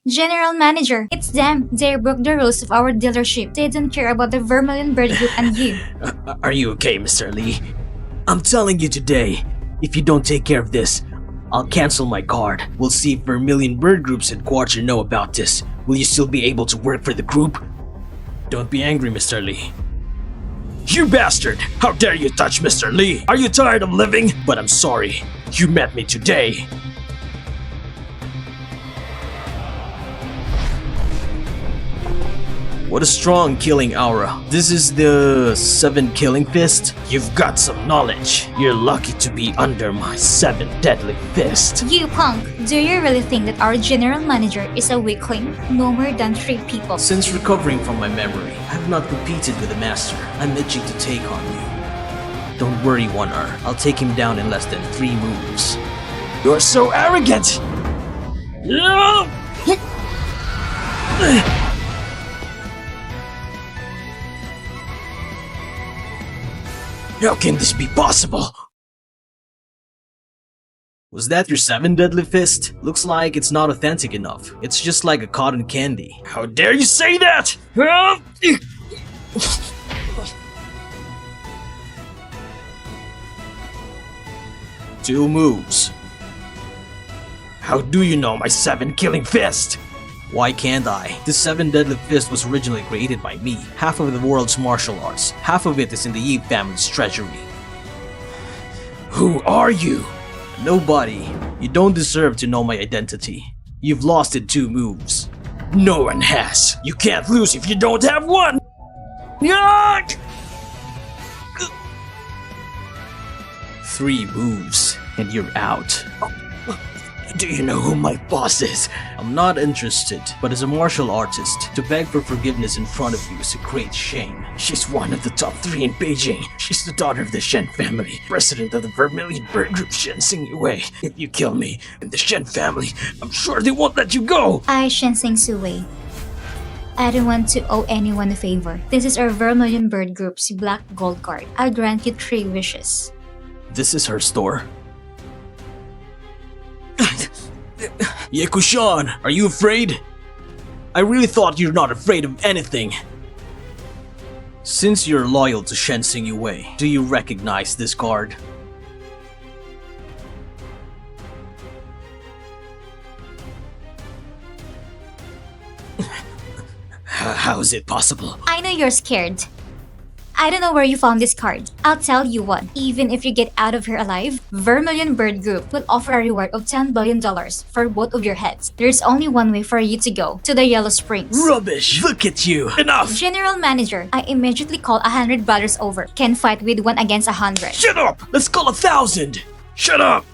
General Manager, it's them. They broke the rules of our dealership. They don't care about the Vermilion Bird Group and you. Are you okay, Mr. Lee? I'm telling you today, if you don't take care of this, I'll cancel my card. We'll see if Vermilion Bird Group's headquarters know about this. Will you still be able to work for the group? Don't be angry, Mr. Lee. You bastard! How dare you touch Mr. Lee? Are you tired of living? But I'm sorry, you met me today. What a strong killing aura. This is the 7 killing fist? You've got some knowledge. You're lucky to be under my 7 deadly fist. You punk! Do you really think that our General Manager is a weakling? No more than 3 people. Since recovering from my memory, I have not competed with the master. I'm itching to take on you. Don't worry, Wan'er. I'll take him down in less than 3 moves. You're so arrogant! How can this be possible? Was that your 7 deadly fist? Looks like it's not authentic enough. It's just like a cotton candy. How dare you say that? 2 moves. How do you know my 7 killing fist? Why can't I? The 7 deadly fist was originally created by me. Half of the world's martial arts. Half of it is in the Ye family's treasury. Who are you? Nobody. You don't deserve to know my identity. You've lost in 2 moves. No one has. You can't lose if you don't have one. 3 moves, and you're out. Do you know who my boss is? I'm not interested, but as a martial artist, to beg for forgiveness in front of you is a great shame. She's one of the top 3 in Beijing. She's the daughter of the Shen family, president of the Vermilion Bird Group Shen Wei. If you kill me and the Shen family, I'm sure they won't let you go. I, Shen Wei. I don't want to owe anyone a favor. This is our Vermilion Bird Group's black gold card. I'll grant you 3 wishes. This is her store. Ye Guchen, are you afraid? I really thought you're not afraid of anything. Since you're loyal to Shen Wei, do you recognize this card? How is it possible? I know you're scared. I don't know where you found this card. I'll tell you what, even if you get out of here alive, Vermilion Bird Group will offer a reward of $10 billion for both of your heads. There's only one way for you to go, to the Yellow Springs. Rubbish! Look at you! Enough! General Manager, I immediately call 100 brothers over. Can fight with 1 against 100. Shut up! Let's call 1,000! Shut up!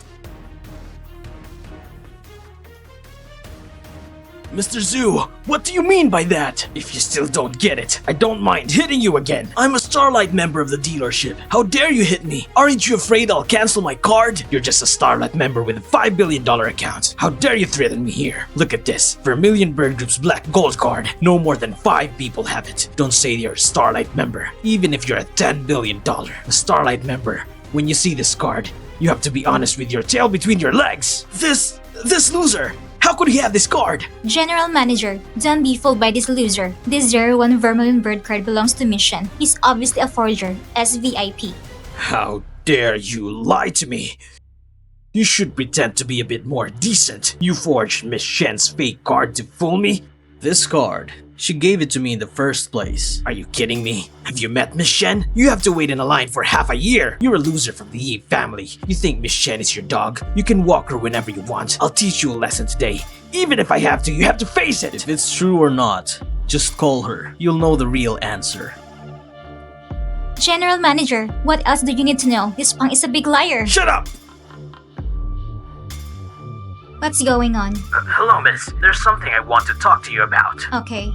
Mr. Zhu, what do you mean by that? If you still don't get it, I don't mind hitting you again. I'm a Starlight member of the dealership. How dare you hit me? Aren't you afraid I'll cancel my card? You're just a Starlight member with a $5 billion account. How dare you threaten me here? Look at this. Vermilion Bird Group's black gold card. No more than 5 people have it. Don't say you're a Starlight member. Even if you're a $10 billion, a Starlight member, when you see this card, you have to be honest with your tail between your legs. This loser. How could he have this card? General Manager, don't be fooled by this loser. This 01 Vermilion Bird card belongs to Miss Shen. He's obviously a forger, SVIP. How dare you lie to me? You should pretend to be a bit more decent. You forged Miss Shen's fake card to fool me? This card, she gave it to me in the first place. Are you kidding me? Have you met Miss Shen? You have to wait in a line for half a year. You're a loser from the Ye family. You think Miss Shen is your dog? You can walk her whenever you want. I'll teach you a lesson today. Even if I have to, you have to face it. If it's true or not, just call her. You'll know the real answer. General Manager, what else do you need to know? This punk is a big liar. Shut up! What's going on? Hello, miss. There's something I want to talk to you about. Okay.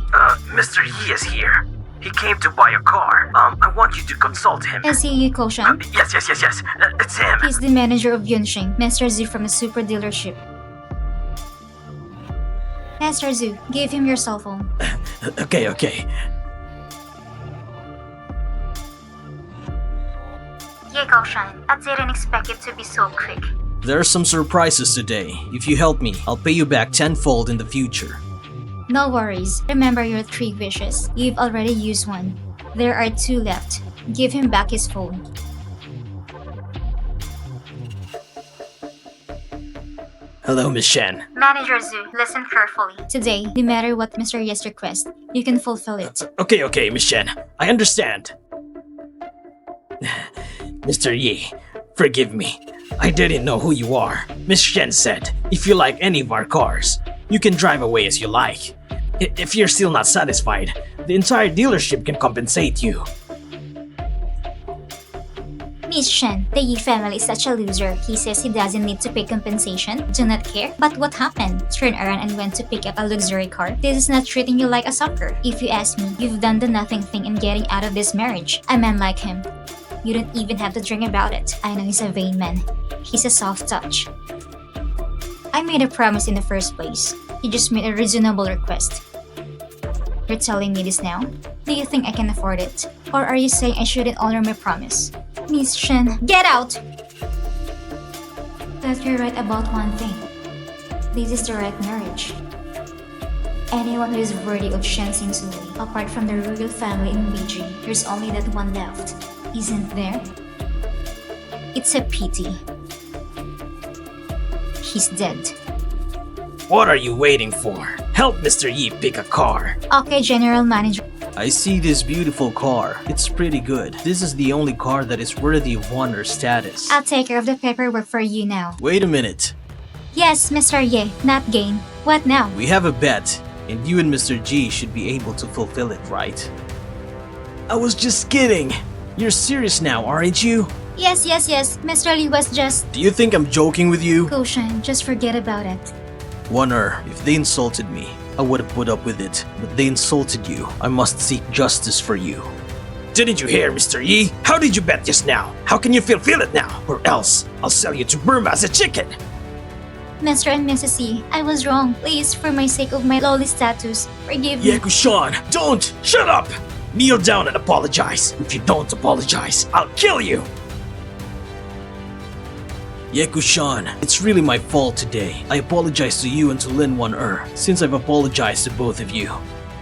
Mr. Yi is here. He came to buy a car. I want you to consult him. Is he Ye Guchen? Yes. It's him. He's the manager of Yunxing, Master Zhu from a super dealership. Master Zhu, give him your cell phone. Okay. Ye Guchen, I didn't expect it to be so quick. There are some surprises today. If you help me, I'll pay you back tenfold in the future. No worries. Remember your 3 wishes. You've already used one. There are 2 left. Give him back his phone. Hello, Miss Shen. Manager Zhu, listen carefully. Today, no matter what Mr. Ye's request, you can fulfill it. Okay, Miss Shen. I understand. Mr. Yi, forgive me. I didn't know who you are. Miss Shen said, if you like any of our cars, you can drive away as you like. If you're still not satisfied, the entire dealership can compensate you. Miss Shen, the Yi family is such a loser. He says he doesn't need to pay compensation. Do not care. But what happened? Turned around and went to pick up a luxury car. This is not treating you like a sucker. If you ask me, you've done the nothing thing in getting out of this marriage. A man like him, you don't even have to drink about it. I know he's a vain man. He's a soft touch. I made a promise in the first place. You just made a reasonable request. You're telling me this now? Do you think I can afford it? Or are you saying I shouldn't honor my promise? Miss Shen, get out! But you're right about one thing. This is the right marriage. Anyone who is worthy of Shen Xing's way, apart from the royal family in Beijing, there's only that one left. Isn't there? It's a pity. He's dead. What are you waiting for? Help Mr. Yi pick a car. Okay, General Manager. I see this beautiful car. It's pretty good. This is the only car that is worthy of Wan'er status. I'll take care of the paperwork for you now. Wait a minute. Yes, Mr. Ye, not Gain. What now? We have a bet, and you and Mr. G should be able to fulfill it, right? I was just kidding. You're serious now, aren't you? Yes. Mr. Lee was just... Do you think I'm joking with you? Guchen, just forget about it. Wan'er, if they insulted me, I would have put up with it. But they insulted you. I must seek justice for you. Didn't you hear, Mr. Yi? How did you bet just now? How can you fulfill it now? Or else, I'll sell you to Burma as a chicken. Mr. and Mrs. Yi, I was wrong. Please, for my sake of my lowly status, forgive me. Ye Guchen, don't! Shut up! Kneel down and apologize. If you don't apologize, I'll kill you! Ye Guchen, it's really my fault today. I apologize to you and to Lin Wan'er. Since I've apologized to both of you,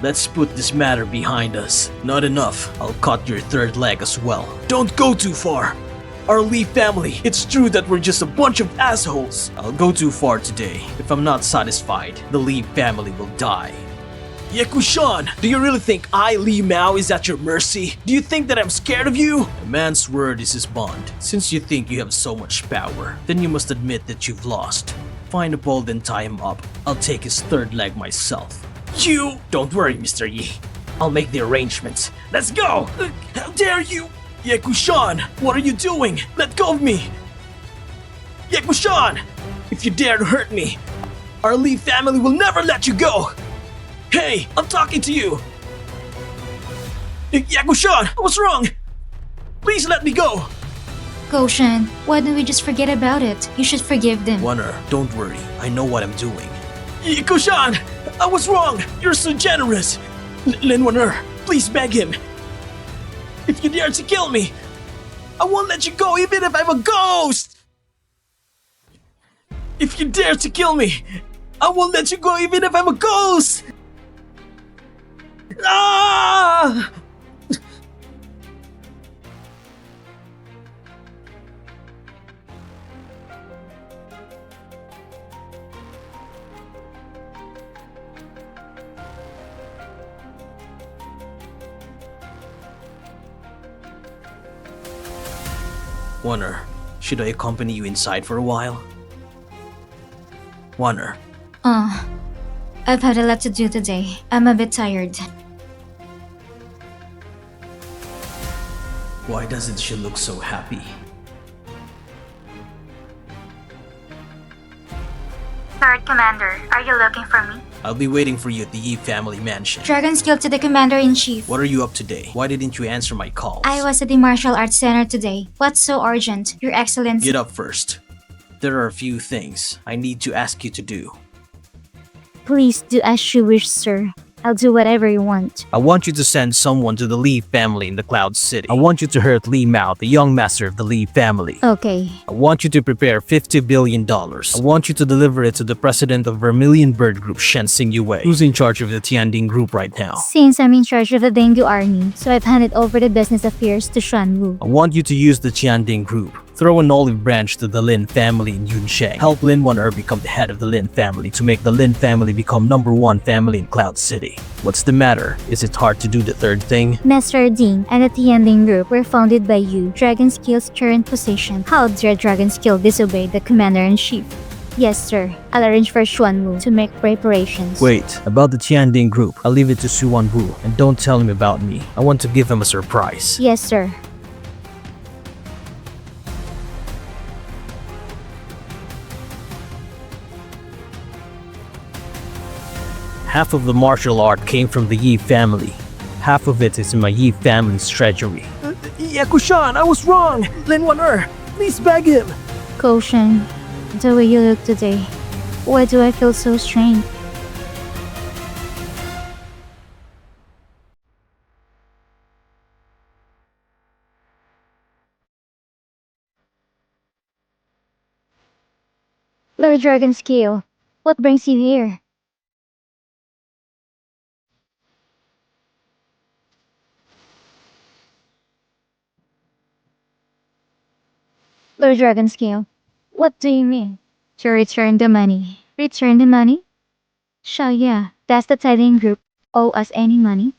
let's put this matter behind us. Not enough, I'll cut your third leg as well. Don't go too far. Our Lee family, it's true that we're just a bunch of assholes. I'll go too far today. If I'm not satisfied, the Lee family will die. Ye Guchen, do you really think I, Li Mao, is at your mercy? Do you think that I'm scared of you? A man's word is his bond. Since you think you have so much power, then you must admit that you've lost. Find a pole and tie him up. I'll take his third leg myself. You! Don't worry, Mr. Yi. I'll make the arrangements. Let's go! How dare you! Ye Guchen, what are you doing? Let go of me! Ye Guchen! If you dare to hurt me, our Li family will never let you go! Hey, I'm talking to you! Ye Guchen, I was wrong! Please let me go! Guchen, why don't we just forget about it? You should forgive them. Wan'er, don't worry. I know what I'm doing. Ye Guchen, I was wrong! You're so generous! Lin Wan'er, please beg him. If you dare to kill me, I won't let you go even if I'm a ghost! If you dare to kill me, I won't let you go even if I'm a ghost! Ah! Wan'er, should I accompany you inside for a while? Wan'er, I've had a lot to do today. I'm a bit tired. why doesn't she look so happy? Third Commander, are you looking for me? I'll be waiting for you at the Yi family mansion. Dragon's Guild to the Commander-in-Chief. What are you up today? Why didn't you answer my calls? I was at the Martial Arts Center today. What's so urgent, Your Excellency? Get up first. There are a few things I need to ask you to do. Please do as you wish, sir. I'll do whatever you want. I want you to send someone to the Lee family in the Cloud City. I want you to hurt Lee Mao, the young master of the Lee family. Okay. I want you to prepare $50 billion. I want you to deliver it to the president of Vermilion Bird Group, Shen Xingyue, who's in charge of the Tianding Group right now. Since I'm in charge of the Dingguo Army, so I've handed over the business affairs to Xuan Wu. I want you to use the Tianding Group. Throw an olive branch to the Lin family in Yunsheng. Help Lin Wan'er become the head of the Lin family to make the Lin family become #1 family in Cloud City. What's the matter? Is it hard to do the third thing? Mr. Ding and the Tianding Group were founded by you, Dragon Skill's current position. How dare Dragon Skill disobey the Commander-in-Chief? Yes, sir. I'll arrange for Xuan Wu to make preparations. Wait, about the Tianding Group, I'll leave it to Xuan Wu and don't tell him about me. I want to give him a surprise. Yes, sir. Half of the martial art came from the Ye family. Half of it is in my Ye family's treasury. Ye Guchen, I was wrong. Lin Wan'er, please beg him. Guchen, the way you look today, why do I feel so strange? Lord Dragon Skill, what brings you here? Lord Dragon Scale, what do you mean? To return the money. Return the money? Sure, yeah. Does the Tiding Group owe us any money?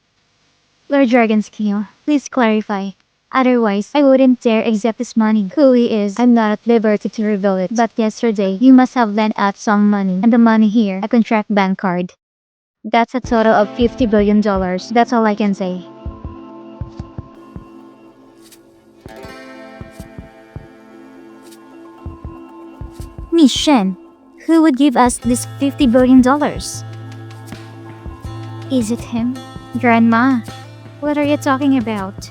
Lord Dragon Scale, please clarify. Otherwise, I wouldn't dare accept this money. Who he is, I'm not at liberty to reveal it. But yesterday, you must have lent out some money. And the money here, a contract bank card. That's a total of $50 billion. That's all I can say. Miss Shen, who would give us this $50 billion? Is it him? Grandma, what are you talking about?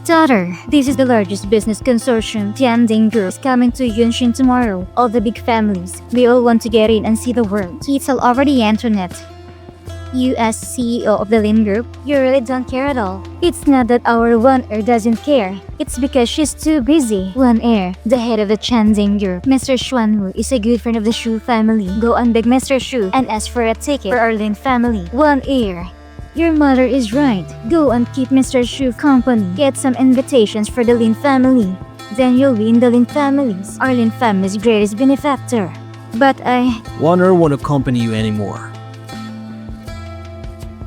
Daughter, this is the largest business consortium. Tianding Group is coming to Yunshin tomorrow. All the big families, we all want to get in and see the world. It's all over the internet. You as CEO of the Lin Group, you really don't care at all. It's not that our Wan'er doesn't care. It's because she's too busy. Wan'er, the head of the Tianding Group, Mr. Xuan Wu is a good friend of the Shu family. Go and beg Mr. Shu and ask for a ticket for our Lin family. Wan'er, your mother is right. Go and keep Mr. Shu company. Get some invitations for the Lin family. Then you'll be in the Lin families, our Lin family's greatest benefactor. But Wan'er won't accompany you anymore.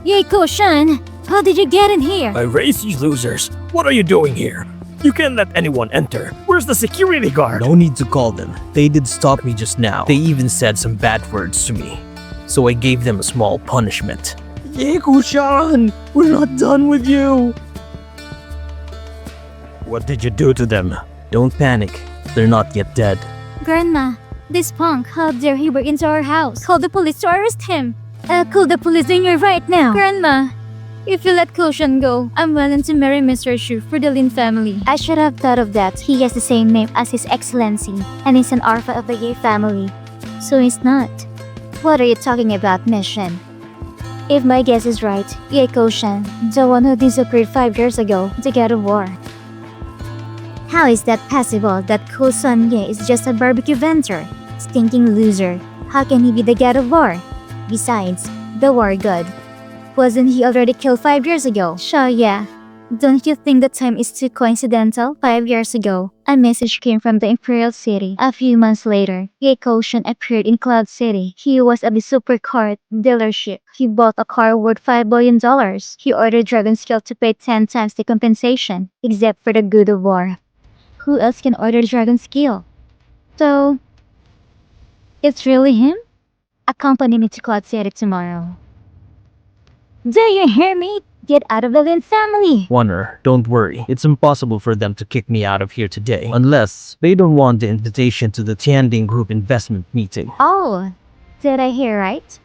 Ye Guchen, how did you get in here? I raised these losers. What are you doing here? You can't let anyone enter. Where's the security guard? No need to call them. They did stop me just now. They even said some bad words to me. So I gave them a small punishment. Ye Guchen, we're not done with you. What did you do to them? Don't panic. They're not yet dead. Grandma, this punk, how dare he break into our house? Call the police to arrest him. Call the police in here right now. Grandma, if you let Guchen go, I'm willing to marry Mr. Shu for the Lin family. I should have thought of that. He has the same name as His Excellency, and is an alpha of the Ye family. So he's not. What are you talking about, Miss Shen? If my guess is right, Ye Guchen, the one who disappeared 5 years ago, the God of War. How is that possible that Guchen Ye is just a barbecue vendor? Stinking loser. How can he be the God of War? Besides, the war god. Wasn't he already killed 5 years ago? Sure, yeah. Don't you think the time is too coincidental? 5 years ago, a message came from the Imperial City. A few months later, Ye Guchen appeared in Cloud City. He was at the supercar dealership. He bought a car worth $5 billion. He ordered Dragon Skill to pay 10 times the compensation, except for the God of War. Who else can order Dragon Skill? So, it's really him? Accompany me to Cloud City tomorrow. Do you hear me? Get out of the Lin family! Wan'er, don't worry. It's impossible for them to kick me out of here today. Unless they don't want the invitation to the Tianding Group investment meeting. Oh, did I hear right?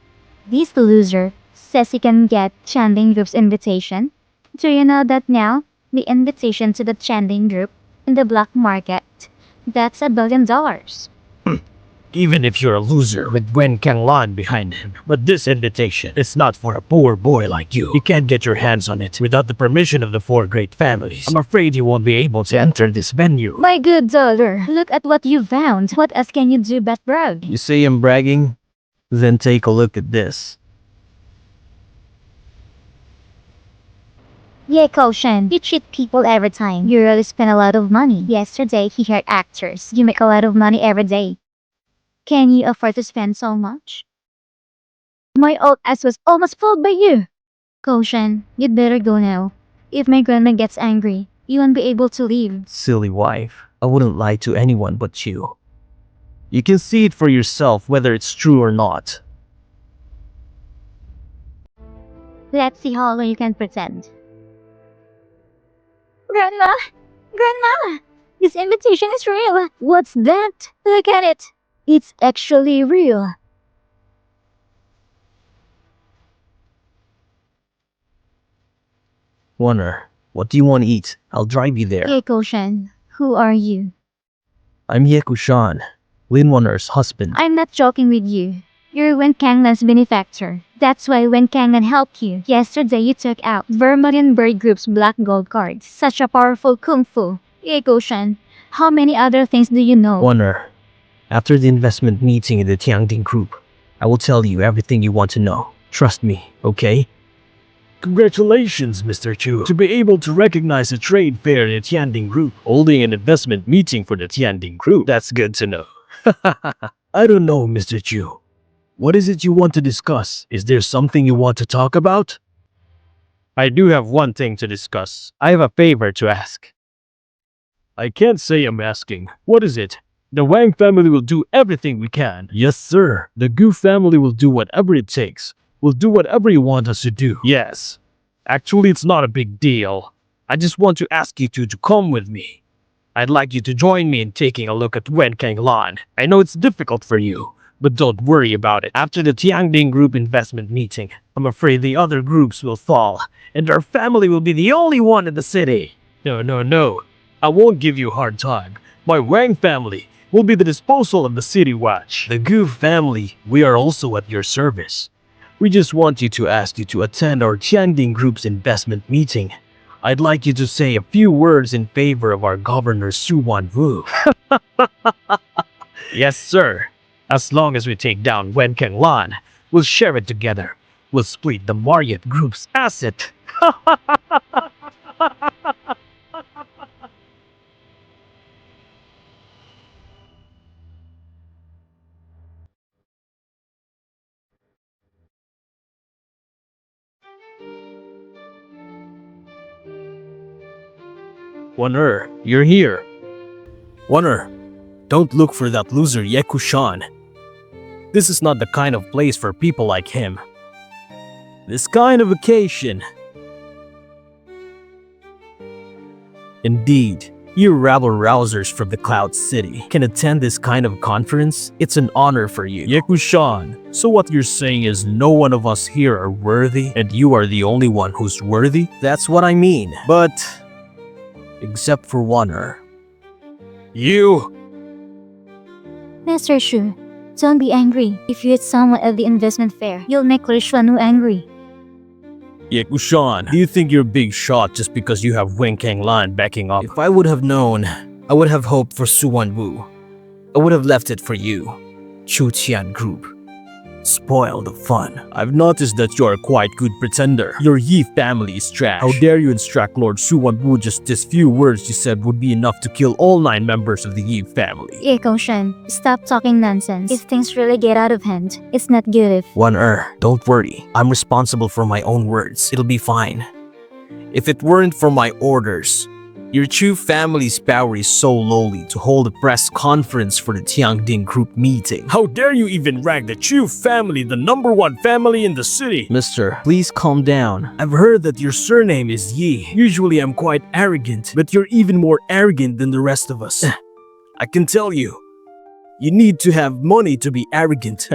This loser says he can get Tianding Group's invitation. Do you know that now? The invitation to the Tianding Group in the black market, that's $1 billion. Even if you're a loser with Wen Kanglan behind him. But this invitation is not for a poor boy like you. You can't get your hands on it without the permission of the four great families. I'm afraid you won't be able to enter this venue. My good daughter, look at what you found. What else can you do but brag? You say I'm bragging? Then take a look at this. Ye Guchen, you cheat people every time. You really spend a lot of money. Yesterday, he hired actors. You make a lot of money every day. Can you afford to spend so much? My old ass was almost fooled by you. Guchen, you'd better go now. If my grandma gets angry, you won't be able to leave. Silly wife. I wouldn't lie to anyone but you. You can see it for yourself whether it's true or not. Let's see how long you can pretend. Grandma! Grandma! This invitation is real. What's that? Look at it. It's actually real. Wan'er, what do you want to eat? I'll drive you there. Ye Guchen, who are you? I'm Ye Guchen, Lin Wan'er's husband. I'm not joking with you. You're Wen Kanglan's benefactor. That's why Wen Kanglan helped you. Yesterday you took out Vermilion Bird Group's black gold cards. Such a powerful kung fu. Ye Guchen, how many other things do you know? Wan'er, after the investment meeting in the Tiangding Group, I will tell you everything you want to know. Trust me, okay? Congratulations, Mr. Chu, to be able to recognize a trade fair in the Tianding Group, holding an investment meeting for the Tianding Group. That's good to know. I don't know, Mr. Chu. What is it you want to discuss? Is there something you want to talk about? I do have one thing to discuss. I have a favor to ask. I can't say I'm asking. What is it? The Wang family will do everything we can. Yes, sir. The Gu family will do whatever it takes. We'll do whatever you want us to do. Yes. Actually, it's not a big deal. I just want to ask you two to come with me. I'd like you to join me in taking a look at Wen Kanglan. I know it's difficult for you, but don't worry about it. After the Tiangding Group investment meeting, I'm afraid the other groups will fall, and our family will be the only one in the city. No. I won't give you a hard time. My Wang family will be the disposal of the city watch. The Gu family, we are also at your service. We just want you to ask you to attend our Tiangding Group's investment meeting. I'd like you to say a few words in favor of our governor Su Wanwu. Yes, sir. As long as we take down Wen Kanglan, we'll share it together. We'll split the Marriott Group's asset. Wan'er, you're here. Wan'er, don't look for that loser Ye Guchen. This is not the kind of place for people like him. This kind of occasion. Indeed, you rabble-rousers from the Cloud City can attend this kind of conference. It's an honor for you. Ye Guchen, so what you're saying is no one of us here are worthy, and you are the only one who's worthy? That's what I mean. But except for Wan'er. You! Mr. Shu, don't be angry. If you hit someone at the investment fair, you'll make Li Xuanwu angry. Ye Guchen, do you think you're a big shot just because you have Wen Kanglan backing up? If I would have known, I would have hoped for Su Wanwu. I would have left it for you, Chu Tian Group. Spoil the fun. I've noticed that you're a quite good pretender. Your Yi family is trash. How dare you instruct Lord Su Wanwu just these few words you said would be enough to kill all 9 members of the Yi family. Ye Guchen, stop talking nonsense. If things really get out of hand, it's not good if... Wan'er, don't worry. I'm responsible for my own words. It'll be fine. If it weren't for my orders, your Chu family's power is so lowly to hold a press conference for the Tiangding Group meeting. How dare you even rank the Chu family the #1 family in the city? Mister, please calm down. I've heard that your surname is Yi. Usually I'm quite arrogant, but you're even more arrogant than the rest of us. I can tell you, you need to have money to be arrogant.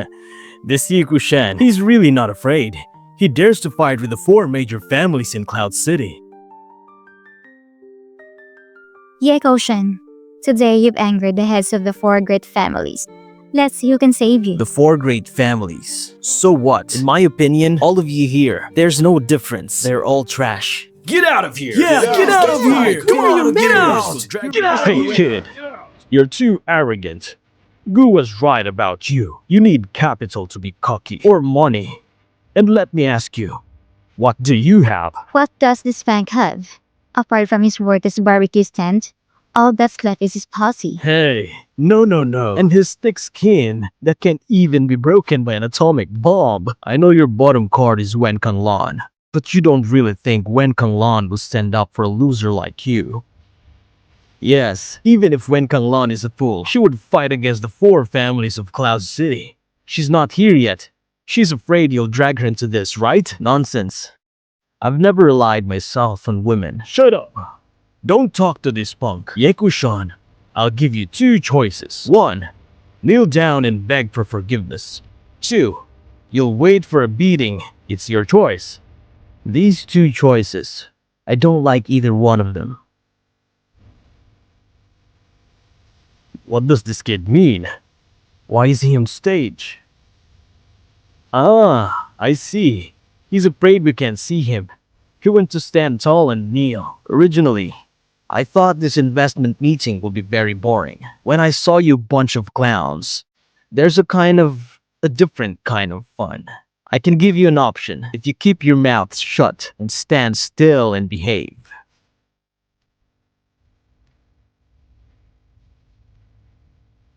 This Ye Guchen, he's really not afraid. He dares to fight with the 4 major families in Cloud City. Ye Guchen, today you've angered the heads of the 4 great families. Let's see who can save you. The four great families. So what? In my opinion, all of you here, there's no difference. They're all trash. Get out of here! Yeah, get out of here! Come on, Get get out! out! Get out! Hey kid, you're too arrogant. Gu was right about you. You need capital to be cocky, or money. And let me ask you, what do you have? What does this Fank have? Apart from his work as barbecue stand, all that's left is his posse. Hey, no. And his thick skin that can even be broken by an atomic bomb. I know your bottom card is Wen Kanlan, but you don't really think Wen Kanlan will stand up for a loser like you. Yes, even if Wen Kanlan is a fool, she would fight against the four families of Cloud City. She's not here yet. She's afraid you'll drag her into this, right? Nonsense. I've never relied myself on women. Shut up! Don't talk to this punk. Ye Guchen, I'll give you two choices. 1. Kneel down and beg for forgiveness. 2. You'll wait for a beating. It's your choice. These two choices, I don't like either one of them. What does this kid mean? Why is he on stage? Ah, I see. He's afraid we can't see him. He went to stand tall and kneel. Originally, I thought this investment meeting would be very boring. When I saw you bunch of clowns, there's a different kind of fun. I can give you an option if you keep your mouth shut and stand still and behave.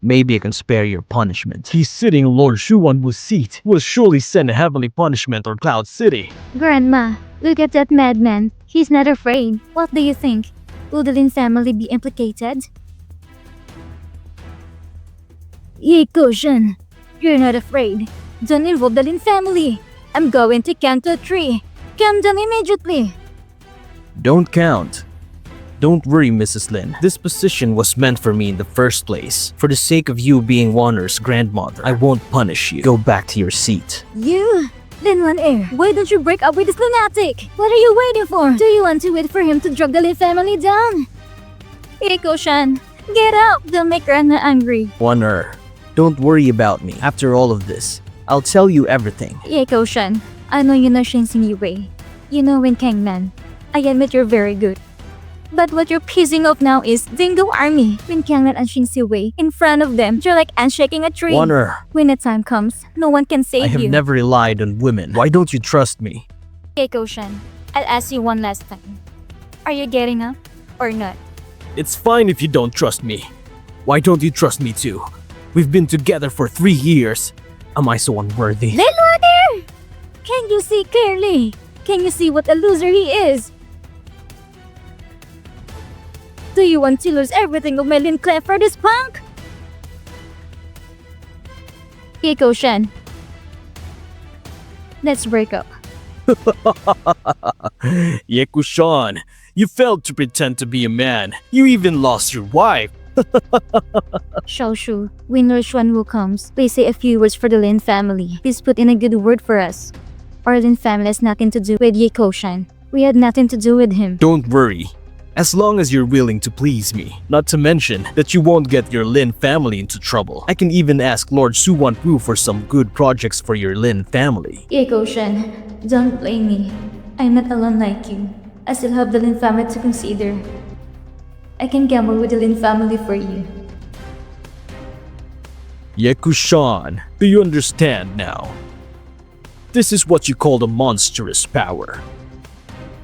Maybe I can spare your punishment. He's sitting in Lord Shuwanwu's seat. Will surely send a heavenly punishment on Cloud City. Grandma, look at that madman. He's not afraid. What do you think? Will the Lin family be implicated? Ye Guchen, you're not afraid. Don't involve the Lin family. I'm going to count to 3. Count them immediately. Don't count. Don't worry, Mrs. Lin. This position was meant for me in the first place. For the sake of you being Wan'er's grandmother, I won't punish you. Go back to your seat. You? Lin Wan'er, why don't you break up with this lunatic? What are you waiting for? Do you want to wait for him to drag the Lin family down? Ye Guchen, get out! Don't make Grandma angry. Wan'er, don't worry about me. After all of this, I'll tell you everything. Ye Guchen, I know you know Xing Yue. You know Wen Kangman. I admit you're very good. But what you're pissing off now is Dingguo Army. Wen Kangman and Xing Yue in front of them, you're like ants shaking a tree. Wan'er, When the time comes, no one can save I have you. never relied on women. Why don't you trust me? Ye Guchen, I'll ask you one last time. Are you getting up or not? It's fine if you don't trust me. Why don't you trust me too? We've been together for 3 years. Am I so unworthy? Lin Wan'er! Can you see clearly? Can you see what a loser he is? Do you want to lose everything of my Lin clan for this punk? Ye Guchen, let's break up. Ye Guchen, you failed to pretend to be a man. You even lost your wife. Xiaoshu, when Lord Xuanwu comes, please say a few words for the Lin family. Please put in a good word for us. Our Lin family has nothing to do with Ye Guchen. We had nothing to do with him. Don't worry. As long as you're willing to please me. Not to mention that you won't get your Lin family into trouble. I can even ask Lord Su Wanwu for some good projects for your Lin family. Ye Guchen, don't blame me. I'm not alone like you. I still have the Lin family to consider. I can gamble with the Lin family for you. Ye Guchen, do you understand now? This is what you call a monstrous power.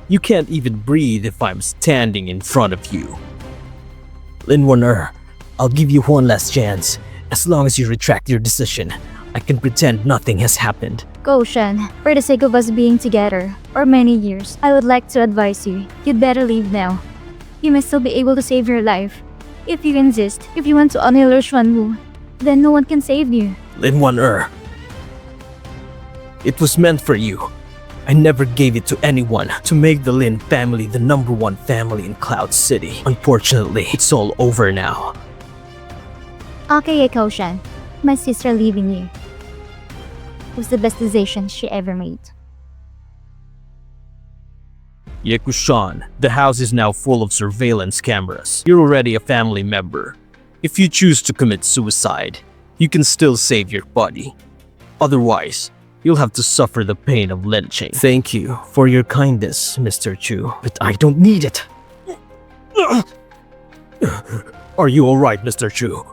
You can't even breathe if I'm standing in front of you. Lin Wan'er, I'll give you one last chance. As long as you retract your decision, I can pretend nothing has happened. Guchen, for the sake of us being together, for many years, I would like to advise you, you'd better leave now. You may still be able to save your life. If you insist, if you want to honor Lord Xuanwu, then no one can save you. Lin Wan'er, it was meant for you. I never gave it to anyone to make the Lin family the #1 family in Cloud City. Unfortunately, it's all over now. Okay, Ye Guchen, my sister leaving you was the best decision she ever made. Ye Guchen, the house is now full of surveillance cameras. You're already a family member. If you choose to commit suicide, you can still save your body. Otherwise, you'll have to suffer the pain of lynching. Thank you for your kindness, Mr. Chu, but I don't need it. Are you alright, Mr. Chu?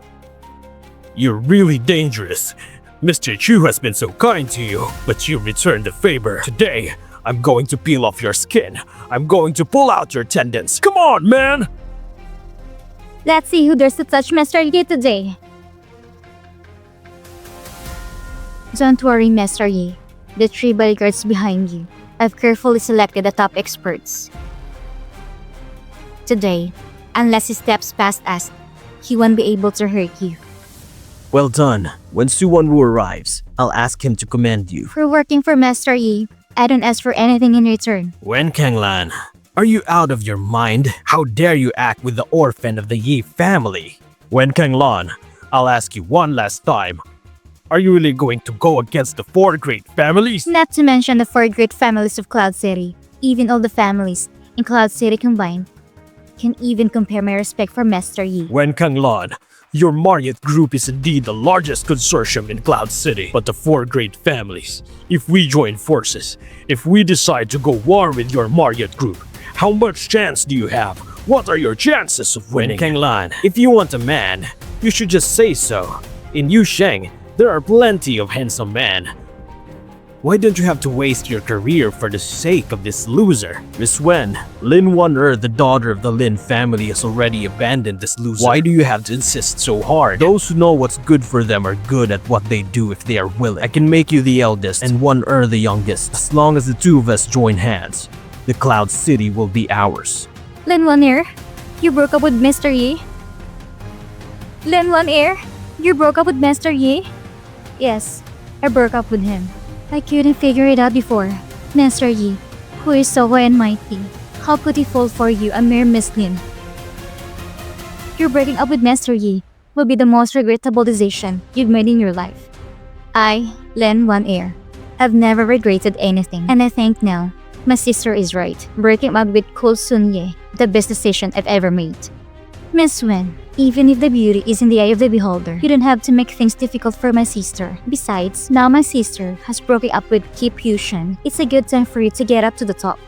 You're really dangerous. Mr. Chu has been so kind to you, but you returned the favor. Today, I'm going to peel off your skin. I'm going to pull out your tendons. Come on, man! Let's see who dares to touch Mr. Yi today. Don't worry, Mr. Yi. The 3 bodyguards behind you. I've carefully selected the top experts. Today, unless he steps past us, he won't be able to hurt you. Well done. When Su Wanwu arrives, I'll ask him to commend you. For working for Mr. Yi, I don't ask for anything in return. Wen Kanglan, are you out of your mind? How dare you act with the orphan of the Yi family? Wen Kanglan, I'll ask you one last time. Are you really going to go against the 4 great families? Not to mention the 4 great families of Cloud City. Even all the families in Cloud City combined can even compare my respect for Mr. Yi. Wen Kanglan, your Marriott Group is indeed the largest consortium in Cloud City. But the 4 great families, if we join forces, if we decide to go war with your Marriott Group, how much chance do you have? What are your chances of winning? Wen Kanglan, if you want a man, you should just say so. In Yusheng, there are plenty of handsome men. Why don't you have to waste your career for the sake of this loser? Miss Wen, Lin Wan'er, the daughter of the Lin family, has already abandoned this loser. Why do you have to insist so hard? Those who know what's good for them are good at what they do if they are willing. I can make you the eldest and Wan'er the youngest. As long as the 2 of us join hands, the Cloud City will be ours. Lin Wan'er, you broke up with Mr. Yi? Lin Wan'er, you broke up with Mr. Yi? Yes, I broke up with him. I couldn't figure it out before. Mr. Yi, who is so high and mighty, how could he fall for you, a mere Miss Lin? Your breaking up with Mr. Yi will be the most regrettable decision you've made in your life. I, Lin Wan'er, have never regretted anything, and I think now my sister is right. Breaking up with Kul Sun-ye, the best decision I've ever made. Miss Wen, even if the beauty is in the eye of the beholder, you don't have to make things difficult for my sister. Besides, now my sister has broken up with Ki Pyushan. It's a good time for you to get up to the top.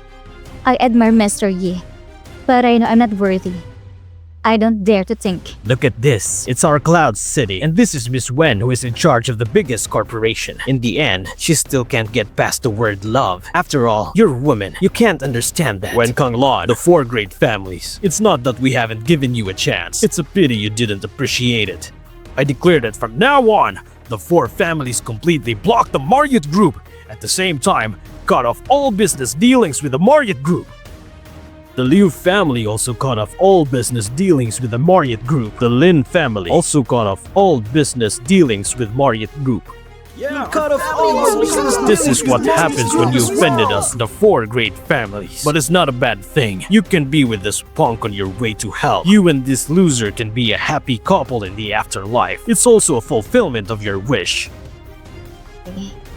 I admire Mr. Yi, but I know I'm not worthy. I don't dare to think. Look at this. It's our Cloud City, and this is Miss Wen who is in charge of the biggest corporation. In the end, she still can't get past the word love. After all, you're a woman. You can't understand that. Wen Kanglan, the 4 great families. It's not that we haven't given you a chance. It's a pity you didn't appreciate it. I declare that from now on, the 4 families completely block the Marriott Group. At the same time, cut off all business dealings with the Marriott Group. The Liu family also cut off all business dealings with the Marriott Group. The Lin family also cut off all business dealings with Marriott Group. Cut off all This is what happens when you offended us, the 4 great families. But it's not a bad thing. You can be with this punk on your way to hell. You and this loser can be a happy couple in the afterlife. It's also a fulfillment of your wish.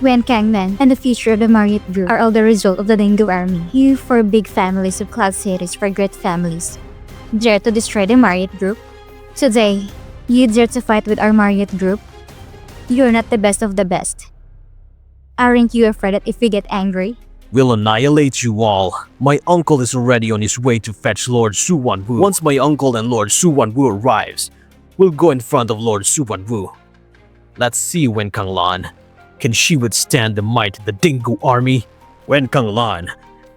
Wen Kangman and the future of the Marriott Group are all the result of the Dingguo Army. You 4 big families of Cloud Cities for great families dare to destroy the Marriott Group? Today, you dare to fight with our Marriott Group? You're not the best of the best. Aren't you afraid that if we get angry, We'll annihilate you all. My uncle is already on his way to fetch Lord Su Wanwu. Once my uncle and Lord Su Wanwu arrives, we'll go in front of Lord Su Wanwu. Let's see Wen Kanglan. Can she withstand the might of the Dingguo Army? Wen Kanglan,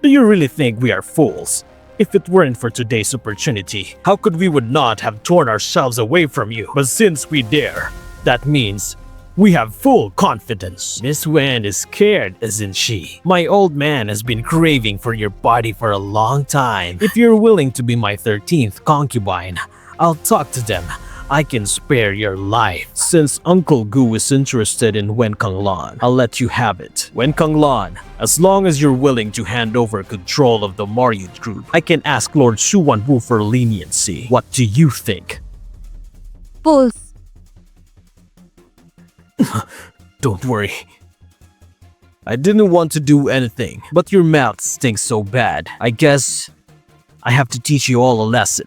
do you really think we are fools? If it weren't for today's opportunity, how could we would not have torn ourselves away from you? But since we dare, that means we have full confidence. Miss Wen is scared, isn't she? My old man has been craving for your body for a long time. If you're willing to be my 13th concubine, I'll talk to them. I can spare your life. Since Uncle Gu is interested in Wen Kanglan, I'll let you have it. Wen Kanglan, as long as you're willing to hand over control of the Marriott Group, I can ask Lord Su Wanwu for leniency. What do you think? Bulls. Don't worry. I didn't want to do anything, but your mouth stinks so bad. I guess I have to teach you all a lesson.